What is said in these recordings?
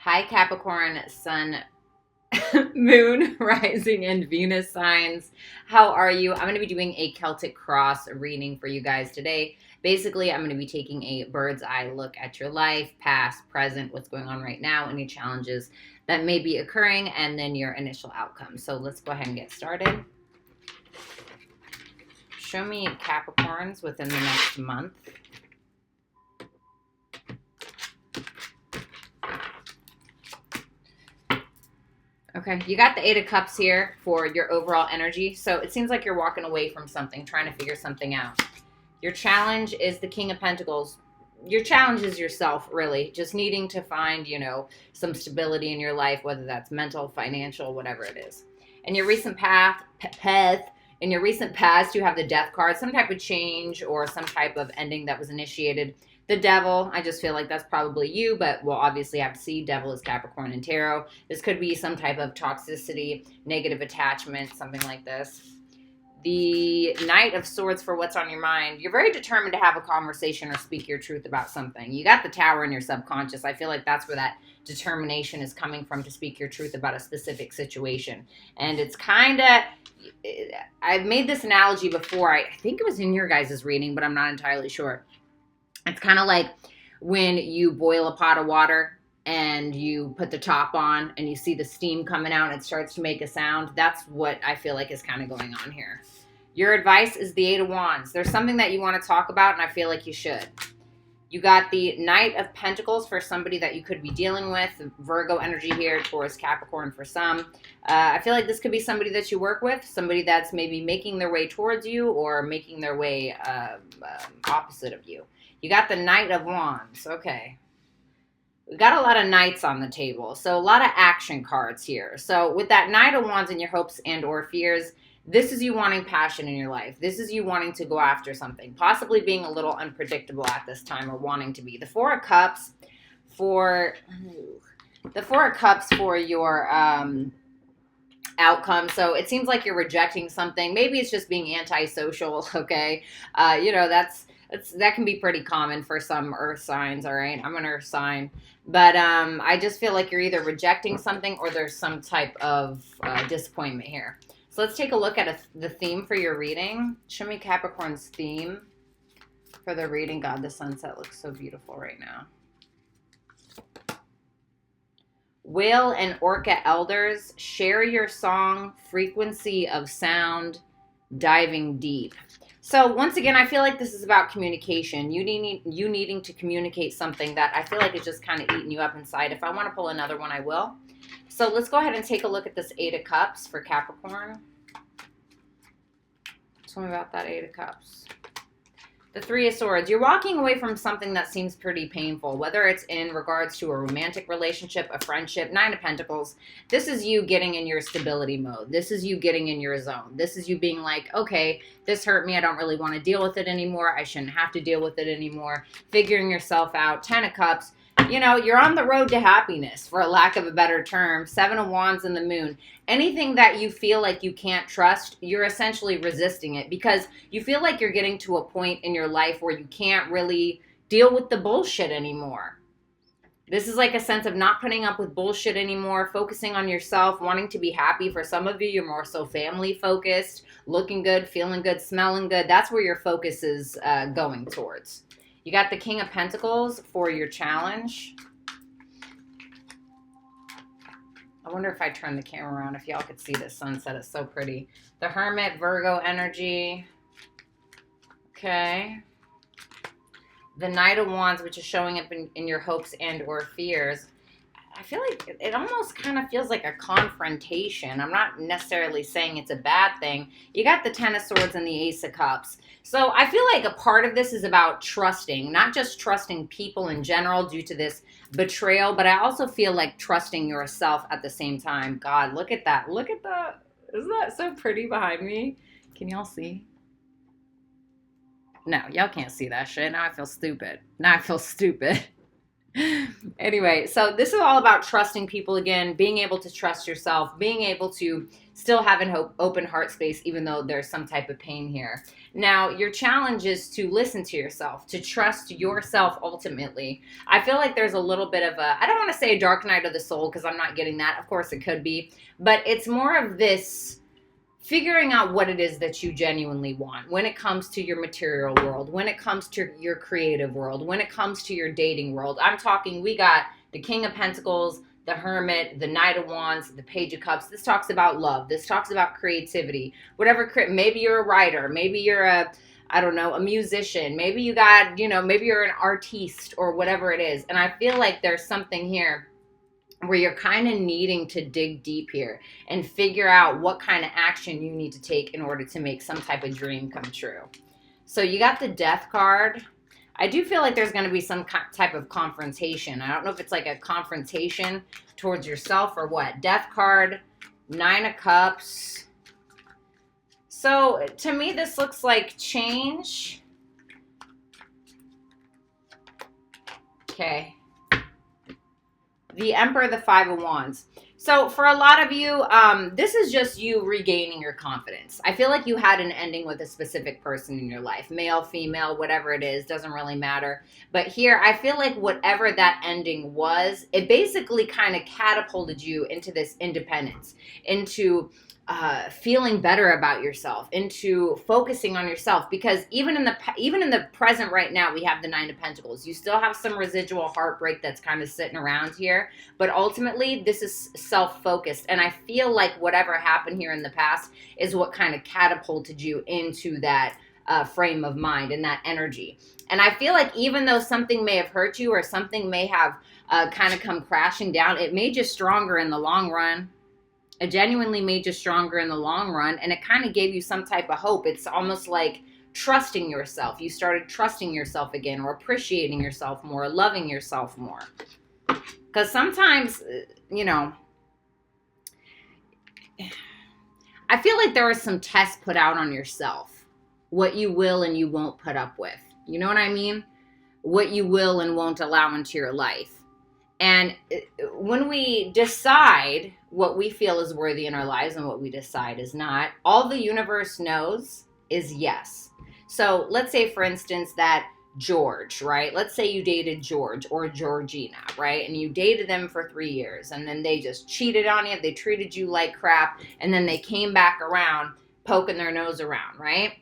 Hi, Capricorn, Sun, Moon, Rising, and Venus signs. How are you? I'm going to be doing a Celtic cross reading for you guys today. Basically, I'm going to be taking a bird's eye look at your life, past, present, what's going on right now, any challenges that may be occurring, and then your initial outcome. So let's go ahead and get started. Show me Capricorns within the next month. Okay, you got the Eight of Cups here for your overall energy. So it seems like you're walking away from something, trying to figure something out. Your challenge is the King of Pentacles. Your challenge is yourself, really. Just needing to find, some stability in your life, whether that's mental, financial, whatever it is. In your recent in your recent past, you have the Death card, some type of change or some type of ending that was initiated. The Devil, I just feel like that's probably you, but we'll obviously have to see. Devil is Capricorn and Tarot. This could be some type of toxicity, negative attachment, something like this. The Knight of Swords for what's on your mind. You're very determined to have a conversation or speak your truth about something. You got the Tower in your subconscious. I feel like that's where that determination is coming from, to speak your truth about a specific situation. And it's kind of, I've made this analogy before. I think it was in your guys' reading, but I'm not entirely sure. It's kind of like when you boil a pot of water and you put the top on and you see the steam coming out and it starts to make a sound. That's what I feel like is kind of going on here. Your advice is the Eight of Wands. There's something that you want to talk about, and I feel like you should. You got the Knight of Pentacles for somebody that you could be dealing with. Virgo energy here, Taurus, Capricorn for some. I feel like this could be somebody that you work with, somebody that's maybe making their way towards you or making their way opposite of you. You got the Knight of Wands. Okay. We've got a lot of knights on the table, so a lot of action cards here. So with that Knight of Wands and your hopes and or fears, this is you wanting passion in your life. This is you wanting to go after something, possibly being a little unpredictable at this time or wanting to be. The Four of Cups for your outcome. So it seems like you're rejecting something. Maybe it's just being antisocial, okay? That can be pretty common for some earth signs, all right? I'm an earth sign. But I just feel like you're either rejecting something or there's some type of disappointment here. So let's take a look at the theme for your reading. Show me Capricorn's theme for the reading. God, the sunset looks so beautiful right now. Whale and Orca elders, share your song, frequency of sound, diving deep. So once again, I feel like this is about communication. You needing to communicate something that I feel like is just kind of eating you up inside. If I want to pull another one, I will. So let's go ahead and take a look at this Eight of Cups for Capricorn. Tell me about that Eight of Cups. The Three of Swords. You're walking away from something that seems pretty painful, whether it's in regards to a romantic relationship, a friendship. Nine of Pentacles. This is you getting in your stability mode. This is you getting in your zone. This is you being like, okay, this hurt me. I don't really want to deal with it anymore. I shouldn't have to deal with it anymore. Figuring yourself out. Ten of Cups. You're on the road to happiness, for a lack of a better term. Seven of Wands and the Moon. Anything that you feel like you can't trust, you're essentially resisting it because you feel like you're getting to a point in your life where you can't really deal with the bullshit anymore. This is like a sense of not putting up with bullshit anymore, focusing on yourself, wanting to be happy. For some of you, you're more so family focused, looking good, feeling good, smelling good. That's where your focus is going towards. You got the King of Pentacles for your challenge. I wonder if I turn the camera around, if y'all could see this sunset. It's so pretty. The Hermit, Virgo energy. Okay. The Knight of Wands, which is showing up in your hopes and or fears. I feel like it almost kind of feels like a confrontation. I'm not necessarily saying it's a bad thing. You got the Ten of Swords and the Ace of Cups. So I feel like a part of this is about trusting, not just trusting people in general due to this betrayal, but I also feel like trusting yourself at the same time. God, look at that. Look at that. Isn't that so pretty behind me? Can y'all see? No, y'all can't see that shit. Now I feel stupid. Anyway, so this is all about trusting people again, being able to trust yourself, being able to still have an open heart space, even though there's some type of pain here. Now, your challenge is to listen to yourself, to trust yourself ultimately. I feel like there's a little bit of a, I don't want to say a dark night of the soul because I'm not getting that. Of course, it could be. But it's more of this figuring out what it is that you genuinely want when it comes to your material world, when it comes to your creative world, when it comes to your dating world. I'm talking, we got the King of Pentacles, the Hermit, the Knight of Wands, the Page of Cups. This talks about love. This talks about creativity. Whatever, maybe you're a writer. Maybe you're a, I don't know, a musician. Maybe you got, you know, maybe you're an artiste or whatever it is. And I feel like there's something here where you're kind of needing to dig deep here and figure out what kind of action you need to take in order to make some type of dream come true. So you got the Death card. I do feel like there's going to be some type of confrontation. I don't know if it's like a confrontation towards yourself or what. Death card, 9 of Cups. So to me, this looks like change. Okay. The Emperor, the 5 of Wands. So for a lot of you, this is just you regaining your confidence. I feel like you had an ending with a specific person in your life. Male, female, whatever it is, doesn't really matter. But here, I feel like whatever that ending was, it basically kind of catapulted you into this independence, into feeling better about yourself, into focusing on yourself. Because even in the present right now, we have the 9 of Pentacles. You still have some residual heartbreak that's kind of sitting around here, but ultimately this is self-focused. And I feel like whatever happened here in the past is what kind of catapulted you into that frame of mind and that energy. And I feel like even though something may have hurt you or something may have kind of come crashing down, it made you stronger in the long run. It genuinely made you stronger in the long run, and it kind of gave you some type of hope. It's almost like trusting yourself. You started trusting yourself again, or appreciating yourself more, loving yourself more. Because sometimes, you know, I feel like there are some tests put out on yourself. What you will and you won't put up with. You know what I mean? What you will and won't allow into your life. And when we decide what we feel is worthy in our lives and what we decide is not, all the universe knows is yes. So let's say, for instance, that George, right? Let's say you dated George or Georgina, right? And you dated them for 3 years, and then they just cheated on you. They treated you like crap, and then they came back around poking their nose around, right?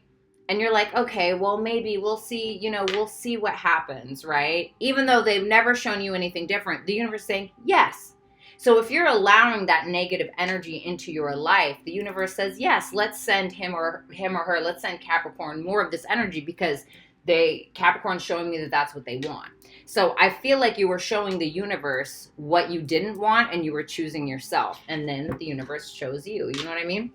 And you're like, okay, well, maybe we'll see, you know, we'll see what happens, right? Even though they've never shown you anything different, the universe is saying yes. So if you're allowing that negative energy into your life, the universe says, yes, let's send him or her, let's send Capricorn more of this energy, because Capricorn's showing me that that's what they want. So I feel like you were showing the universe what you didn't want, and you were choosing yourself. And then the universe chose you. You know what I mean?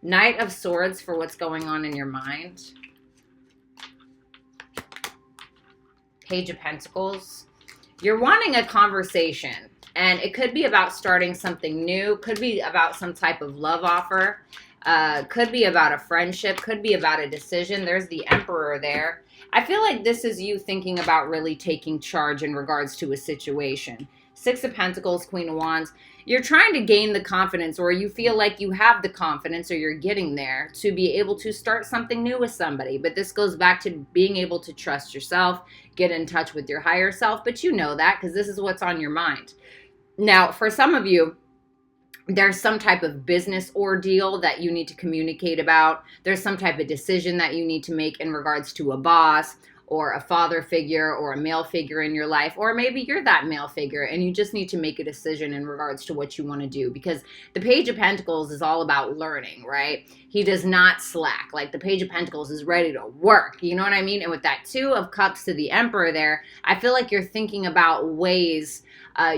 Knight of Swords for what's going on in your mind. Page of Pentacles. You're wanting a conversation, and it could be about starting something new, could be about some type of love offer, could be about a friendship, could be about a decision. There's the Emperor there. I feel like this is you thinking about really taking charge in regards to a situation. 6 of Pentacles, Queen of Wands. You're trying to gain the confidence, or you feel like you have the confidence, or you're getting there to be able to start something new with somebody. But this goes back to being able to trust yourself, get in touch with your higher self. But you know that because this is what's on your mind. Now, for some of you, there's some type of business ordeal that you need to communicate about. There's some type of decision that you need to make in regards to a boss, or a father figure, or a male figure in your life, or maybe you're that male figure and you just need to make a decision in regards to what you want to do, because the Page of Pentacles is all about learning, right? He does not slack. Like the Page of Pentacles is ready to work, you know what I mean? And with that 2 of Cups to the Emperor there, I feel like you're thinking about ways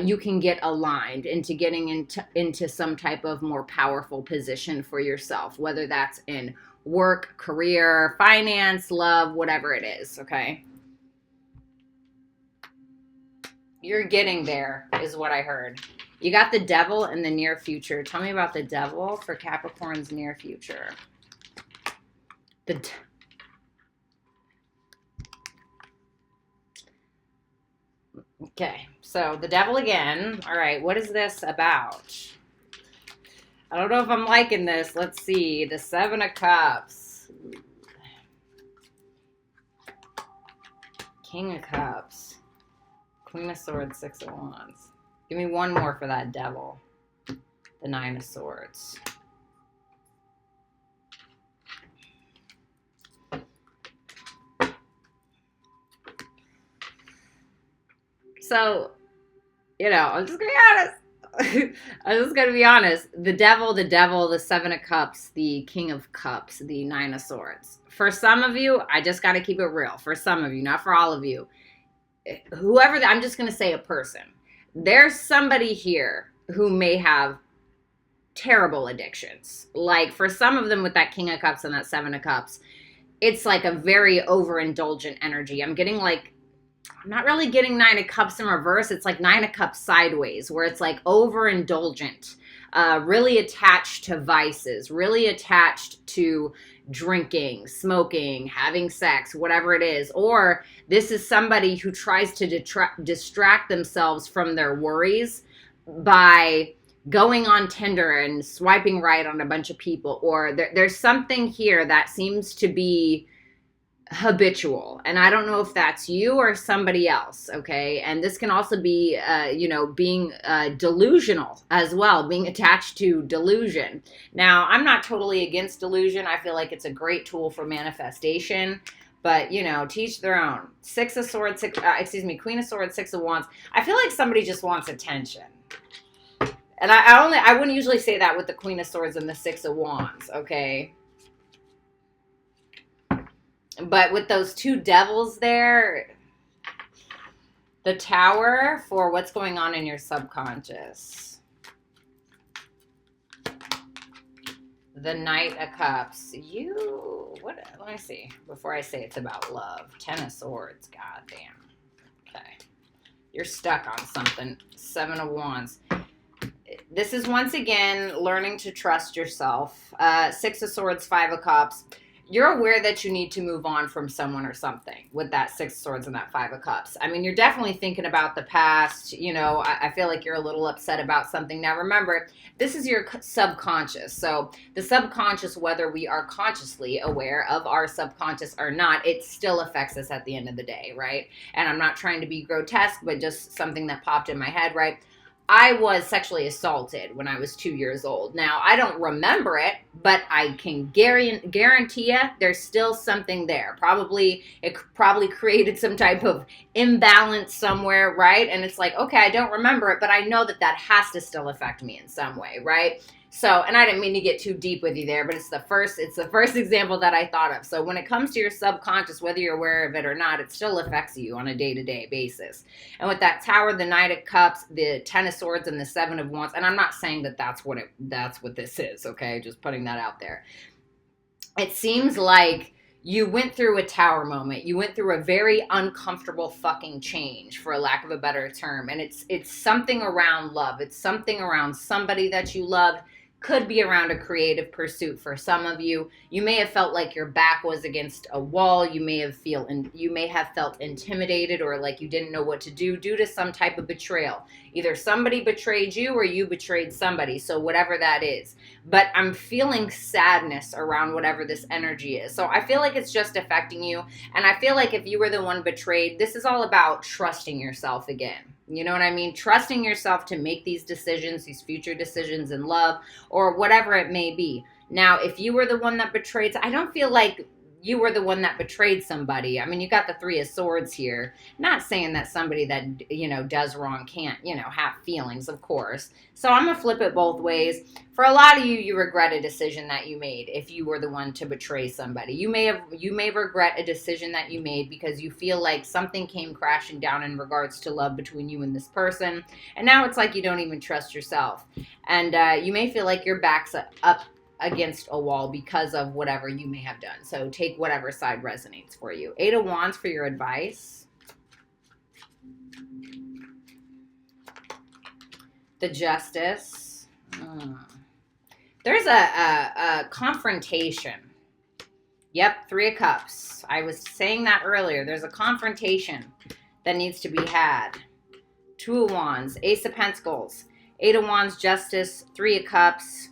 you can get aligned into getting into some type of more powerful position for yourself, whether that's in work, career, finance, love, whatever it is, okay? You're getting there, is what I heard. You got the Devil in the near future. Tell me about the Devil for Capricorn's near future. Okay, so the devil again. All right, what is this about? I don't know if I'm liking this. Let's see. The Seven of Cups. King of Cups. Queen of Swords, Six of Wands. Give me one more for that devil. The Nine of Swords. So, you know, I'm just going to be honest. I'm just going to be honest. The devil, the Seven of Cups, the King of Cups, the Nine of Swords. For some of you, I just got to keep it real. For some of you, not for all of you. Whoever, I'm just going to say a person. There's somebody here who may have terrible addictions. Like for some of them with that King of Cups and that Seven of Cups, it's like a very overindulgent energy. I'm getting like, I'm not really getting Nine of Cups in reverse. It's like Nine of Cups sideways, where it's like overindulgent, really attached to vices, really attached to drinking, smoking, having sex, whatever it is. Or this is somebody who tries to distract themselves from their worries by going on Tinder and swiping right on a bunch of people. Or there's something here that seems to be habitual, and I don't know if that's you or somebody else. Okay, and this can also be you know, being delusional as well, being attached to delusion. Now, I'm not totally against delusion. I feel like it's a great tool for manifestation, but you know, teach their own. Six of Swords, Queen of Swords, Six of Wands. I feel like somebody just wants attention, and I wouldn't usually say that with the Queen of Swords and the Six of Wands. Okay, but with those two devils there, the Tower for what's going on in your subconscious. The Knight of Cups. Let me see. Before I say it's about love. Ten of Swords. God damn. Okay. You're stuck on something. Seven of Wands. This is once again learning to trust yourself. Six of Swords, Five of Cups. You're aware that you need to move on from someone or something with that Six of Swords and that Five of Cups. I mean, you're definitely thinking about the past. You know, I feel like you're a little upset about something. Now, remember, this is your subconscious. So the subconscious, whether we are consciously aware of our subconscious or not, it still affects us at the end of the day, right? And I'm not trying to be grotesque, but just something that popped in my head, right? I was sexually assaulted when I was 2 years old. Now, I don't remember it, but I can guarantee you there's still something there. It probably created some type of imbalance somewhere, right? And it's like, okay, I don't remember it, but I know that has to still affect me in some way, right? So, and I didn't mean to get too deep with you there, but it's the first example that I thought of. So when it comes to your subconscious, whether you're aware of it or not, it still affects you on a day-to-day basis. And with that Tower, the Knight of Cups, the Ten of Swords, and the Seven of Wands, and I'm not saying that that's what this is, okay? Just putting that out there. It seems like you went through a tower moment. You went through a very uncomfortable fucking change, for a lack of a better term. And it's something around love. It's something around somebody that you love. Could be around a creative pursuit for some of you. You may have felt like your back was against a wall. You may have felt intimidated, or like you didn't know what to do due to some type of betrayal. Either somebody betrayed you or you betrayed somebody. So whatever that is. But I'm feeling sadness around whatever this energy is. So I feel like it's just affecting you. And I feel like if you were the one betrayed, this is all about trusting yourself again. You know what I mean? Trusting yourself to make these decisions, these future decisions in love, or whatever it may be. Now, if you were the one that betrayed, I don't feel like you were the one that betrayed somebody. I mean, you got the Three of Swords here. Not saying that somebody that, you know, does wrong can't, you know, have feelings, of course. So I'm going to flip it both ways. For a lot of you, you regret a decision that you made if you were the one to betray somebody. You may regret a decision that you made because you feel like something came crashing down in regards to love between you and this person. And now it's like you don't even trust yourself. And you may feel like your back's up against a wall because of whatever you may have done. So take whatever side resonates for you. Eight of Wands for your advice. The Justice. There's a confrontation. Yep, Three of Cups. I was saying that earlier. There's a confrontation that needs to be had. Two of Wands, Ace of Pentacles, Eight of Wands, Justice, Three of Cups,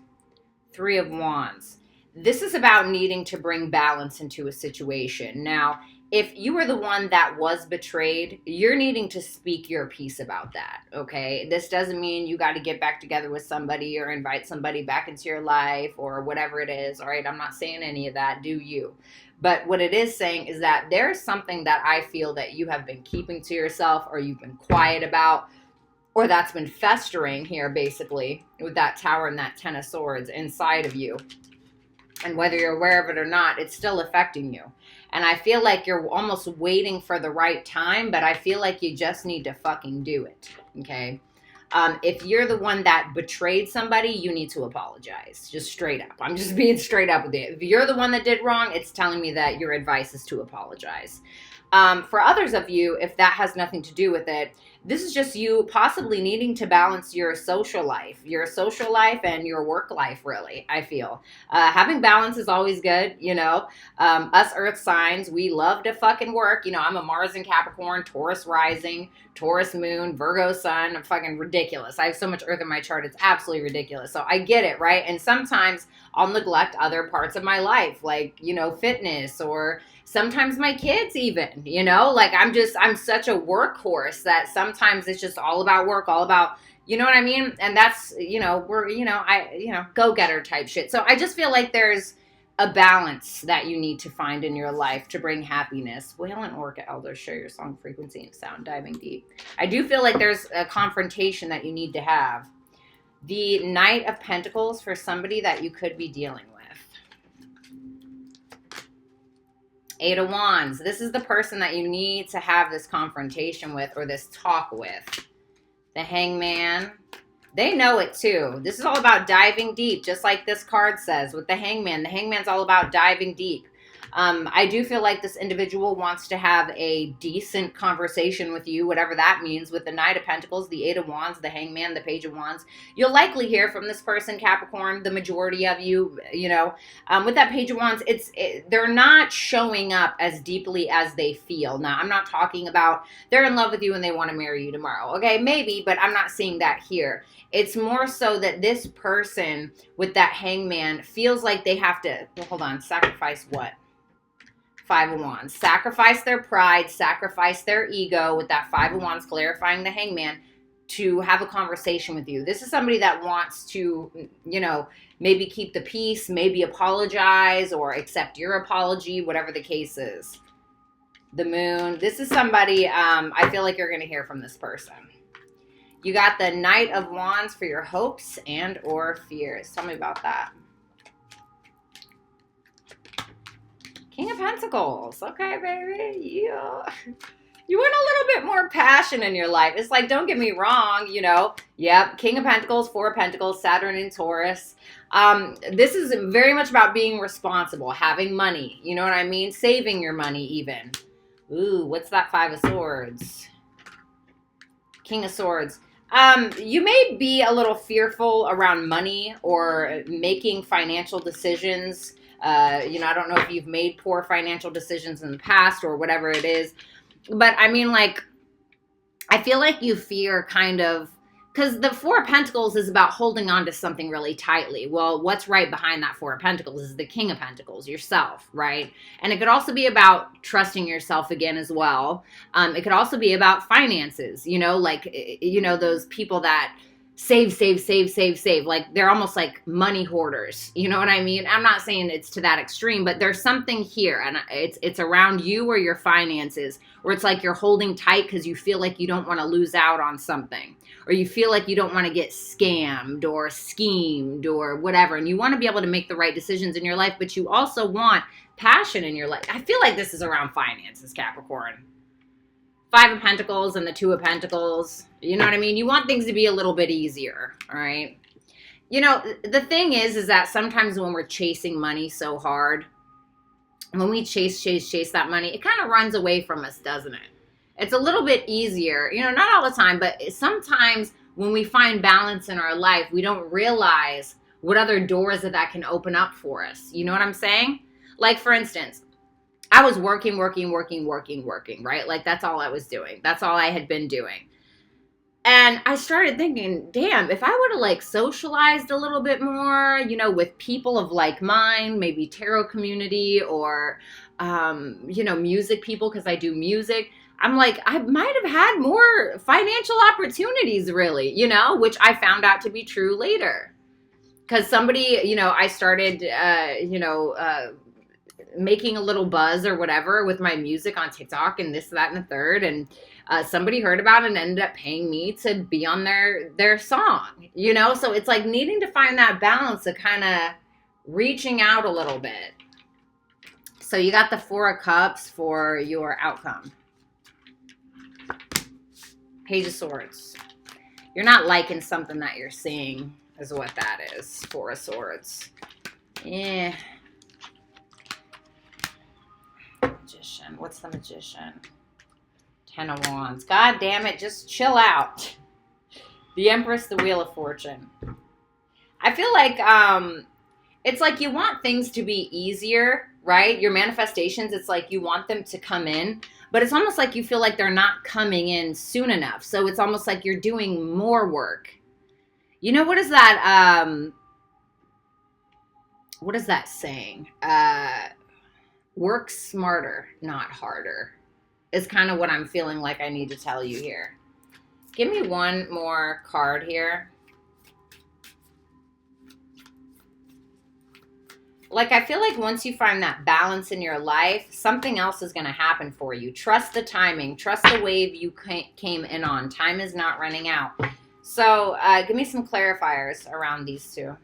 Three of Wands. This is about needing to bring balance into a situation. Now, if you were the one that was betrayed, you're needing to speak your piece about that, okay? This doesn't mean you got to get back together with somebody or invite somebody back into your life or whatever it is, all right? I'm not saying any of that, do you? But what it is saying is that there's something that I feel that you have been keeping to yourself or you've been quiet about, or that's been festering here, basically, with that Tower and that Ten of Swords inside of you. And whether you're aware of it or not, it's still affecting you. And I feel like you're almost waiting for the right time, but I feel like you just need to fucking do it, okay? If you're the one that betrayed somebody, you need to apologize. Just straight up. I'm just being straight up with you. If you're the one that did wrong, it's telling me that your advice is to apologize. For others of you, if that has nothing to do with it, this is just you possibly needing to balance your social life and your work life, really, I feel. Having balance is always good, you know. Us earth signs, we love to fucking work. You know, I'm a Mars and Capricorn, Taurus rising, Taurus moon, Virgo sun. I'm fucking ridiculous. I have so much earth in my chart. It's absolutely ridiculous. So I get it, right? And sometimes I'll neglect other parts of my life, like, you know, fitness or sometimes my kids even, you know, like I'm such a workhorse that sometimes it's just all about work, all about, you know what I mean? And that's, you know, go-getter type shit. So I just feel like there's a balance that you need to find in your life to bring happiness. Whale and Orca elders, share your song frequency and sound, diving deep. I do feel like there's a confrontation that you need to have. The Knight of Pentacles for somebody that you could be dealing with. Eight of Wands. This is the person that you need to have this confrontation with or this talk with. The Hangman. They know it too. This is all about diving deep, just like this card says with the Hangman. The Hangman's all about diving deep. I do feel like this individual wants to have a decent conversation with you, whatever that means, with the Knight of Pentacles, the Eight of Wands, the Hangman, the Page of Wands. You'll likely hear from this person, Capricorn, the majority of you, you know. With that Page of Wands, they're not showing up as deeply as they feel. Now, I'm not talking about they're in love with you and they want to marry you tomorrow. Okay, maybe, but I'm not seeing that here. It's more so that this person with that Hangman feels like they have to, well, hold on, sacrifice what? Five of Wands. Sacrifice their pride, sacrifice their ego with that Five of Wands, clarifying the Hangman, to have a conversation with you. This is somebody that wants to, you know, maybe keep the peace, maybe apologize or accept your apology, whatever the case is. The Moon. This is somebody, I feel like you're going to hear from this person. You got the Knight of Wands for your hopes and or fears. Tell me about that. King of Pentacles. Okay, baby. Yeah. You want a little bit more passion in your life. It's like, don't get me wrong, you know. Yep, King of Pentacles, Four of Pentacles, Saturn and Taurus. This is very much about being responsible, having money. You know what I mean? Saving your money even. Ooh, what's that Five of Swords? King of Swords. You may be a little fearful around money or making financial decisions. You know, I don't know if you've made poor financial decisions in the past or whatever it is. But I mean, like, I feel like you fear kind of, because the Four of Pentacles is about holding on to something really tightly. Well, what's right behind that Four of Pentacles is the King of Pentacles, yourself, right? And it could also be about trusting yourself again as well. It could also be about finances, you know, like, you know, those people that save. Like, they're almost like money hoarders. You know what I mean? I'm not saying it's to that extreme, but there's something here, and it's around you or your finances, or it's like you're holding tight because you feel like you don't want to lose out on something, or you feel like you don't want to get scammed or schemed or whatever, and you want to be able to make the right decisions in your life, but you also want passion in your life. I feel like this is around finances, Capricorn. Five of Pentacles and the Two of Pentacles. You know what I mean? You want things to be a little bit easier, all right? You know, the thing is that sometimes when we're chasing money so hard, when we chase that money, it kind of runs away from us, doesn't it? It's a little bit easier, you know, not all the time, but sometimes when we find balance in our life, we don't realize what other doors that can open up for us. You know what I'm saying? Like, for instance, I was working, right? Like, that's all I was doing. That's all I had been doing. And I started thinking, damn, if I would have like socialized a little bit more, you know, with people of like mind, maybe tarot community or, you know, music people, because I do music. I'm like, I might have had more financial opportunities, really, you know, which I found out to be true later. Because somebody, you know, I started, making a little buzz or whatever with my music on TikTok and this, that, and the third. And somebody heard about it and ended up paying me to be on their song, you know? So it's like needing to find that balance of kind of reaching out a little bit. So you got the Four of Cups for your outcome. Page of Swords. You're not liking something that you're seeing is what that is. Four of Swords. Yeah. Magician. What's the Magician? Ten of Wands. God damn it. Just chill out. The Empress, the Wheel of Fortune. I feel like it's like you want things to be easier, right? Your manifestations, it's like you want them to come in, but it's almost like you feel like they're not coming in soon enough. So it's almost like you're doing more work. You know, what is that? What is that saying? Work smarter, not harder, is kind of what I'm feeling like I need to tell you here. Give me one more card here. Like, I feel like once you find that balance in your life, something else is going to happen for you. Trust the timing. Trust the wave you came in on. Time is not running out. So give me some clarifiers around these two.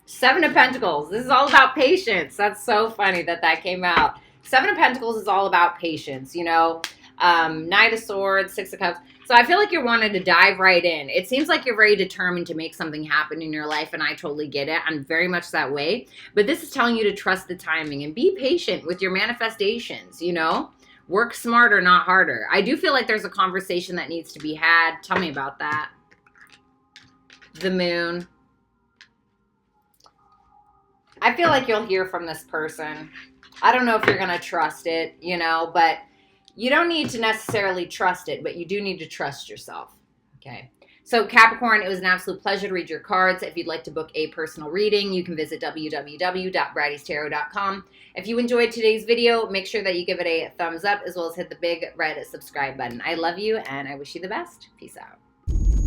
Seven of Pentacles. This is all about patience. That's so funny that that came out. Seven of Pentacles is all about patience, you know. Knight of Swords, Six of Cups. So I feel like you're wanting to dive right in. It seems like you're very determined to make something happen in your life, and I totally get it. I'm very much that way. But this is telling you to trust the timing and be patient with your manifestations, you know? Work smarter, not harder. I do feel like there's a conversation that needs to be had. Tell me about that. The Moon. I feel like you'll hear from this person. I don't know if you're going to trust it, you know, but you don't need to necessarily trust it, but you do need to trust yourself, okay? So Capricorn, it was an absolute pleasure to read your cards. If you'd like to book a personal reading, you can visit www.BrattysTarot.com. If you enjoyed today's video, make sure that you give it a thumbs up as well as hit the big red subscribe button. I love you and I wish you the best. Peace out.